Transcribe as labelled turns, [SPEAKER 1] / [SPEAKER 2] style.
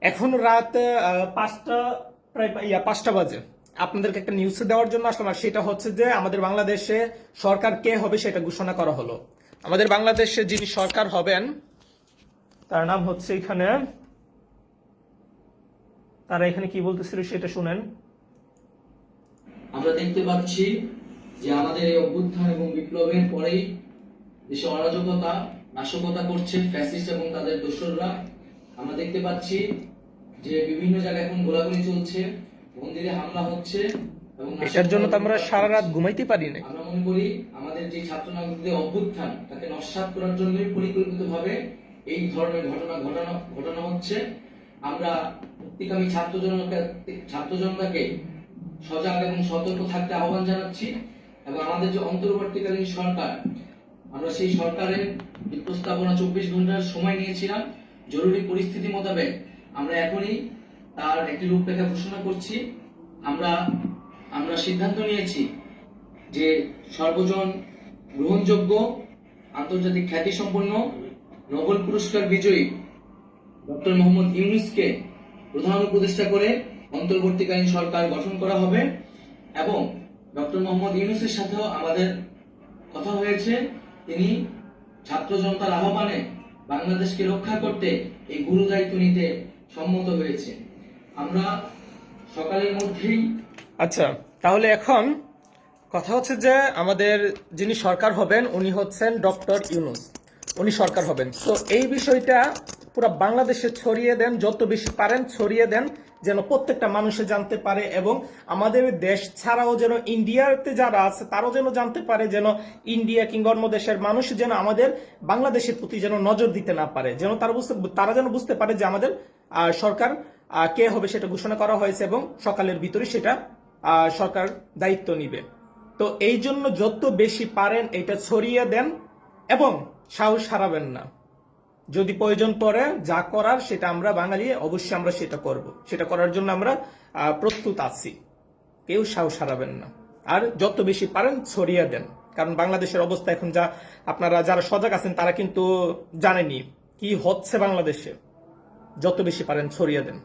[SPEAKER 1] এখন রাত 5টা, প্রায় 5টা বাজে। আপনাদেরকে একটা নিউজ দেওয়ার জন্য আসলাম, আর সেটা হচ্ছে যে আমাদের বাংলাদেশে সরকার কে হবে সেটা ঘোষণা করা হলো। আমাদের বাংলাদেশে যিনি সরকার হবেন তার নাম হচ্ছে তারা এখানে কি বলতেছিল সেটা শুনেন।
[SPEAKER 2] আমরা দেখতে পাচ্ছি যে আমাদের এই অভ্যুত্থান এবং বিপ্লবের পরেই দেশে অরাজকতা, নাশকতা করছে ফ্যাসিস্ট এবং তাদের দোসররা। আমরা দেখতে পাচ্ছি যে বিভিন্ন জায়গায় এখন গোলাগুলি চলছে, মন্দিরে হামলা হচ্ছে এবং
[SPEAKER 1] এটার জন্য তো আমরা সারা রাত ঘুমাইতে পারি না।
[SPEAKER 2] আমরা মনে করি আমাদের যে ছাত্র নাগরিকদের অভ্যুত্থান তাকে নস্যাৎ করার জন্যই পরিকল্পিতভাবে এই ধরনের ঘটনা হচ্ছে। আমরা মুক্তিকামী ছাত্র জনতাকে সজাগ এবং সতর্ক থাকতে আহ্বান জানাচ্ছি এবং আমাদের যে অন্তর্বর্তীকালীন সরকার, আমরা সেই সরকারের প্রস্তাবনা 24 ঘন্টার সময় নিয়েছিলাম। জরুরি পরিস্থিতি মোতাবেক আমরা এখনই তার একটি রূপরেখা ঘোষণা করছি। আমরা সিদ্ধান্ত নিয়েছি যে সর্বজন গ্রহণযোগ্য, আন্তর্জাতিক খ্যাতিসম্পন্ন, নোবেল পুরস্কার বিজয়ী ডক্টর মোহাম্মদ ইউনূসকে প্রধান উপদেষ্টা করে অন্তর্বর্তীকালীন সরকার গঠন করা হবে এবং ডক্টর মোহাম্মদ ইউনূসের সাথেও আমাদের কথা হয়েছে। তিনি ছাত্র জনতার আহ্বানে বাংলাদেশকে রক্ষা করতে এই গুরু দায়িত্ব নিতে সম্মত হয়েছে। আমরা সকালের মধ্যেই
[SPEAKER 1] আচ্ছা, তাহলে এখন কথা হচ্ছে যে আমাদের যিনি সরকার হবেন উনি হচ্ছেন ডক্টর ইউনূস, উনি সরকার হবেন। তো এই বিষয়টা পুরো বাংলাদেশে ছড়িয়ে দেন, যত বেশি পারেন ছড়িয়ে দেন, যেন প্রত্যেকটা মানুষে জানতে পারে এবং আমাদের দেশ ছাড়াও যেন ইন্ডিয়াতে যারা আছে তারাও যেন জানতে পারে, যেন ইন্ডিয়া কিংবা অন্য দেশের মানুষ যেন আমাদের বাংলাদেশের প্রতি যেন নজর দিতে না পারে, যেন তারা যেন বুঝতে পারে যে আমাদের সরকার কে হবে সেটা ঘোষণা করা হয়েছে এবং সকালের ভিতরে সেটা সরকার দায়িত্ব নিবে। তো এই জন্য যত বেশি পারেন এটা ছড়িয়ে দেন এবং সাহস হারাবেন না। যদি প্রয়োজন পড়ে যা করার সেটা আমরা বাঙালি অবশ্যই আমরা সেটা করব, সেটা করার জন্য আমরা প্রস্তুত আছি। কেউ সাহস হারাবেন না, আর যত বেশি পারেন ছড়িয়ে দেন, কারণ বাংলাদেশের অবস্থা এখন যা, আপনারা যারা সজাগ আছেন তারা কিন্তু জানেনই কি হচ্ছে বাংলাদেশে। যত বেশি পারেন ছড়িয়ে দেন।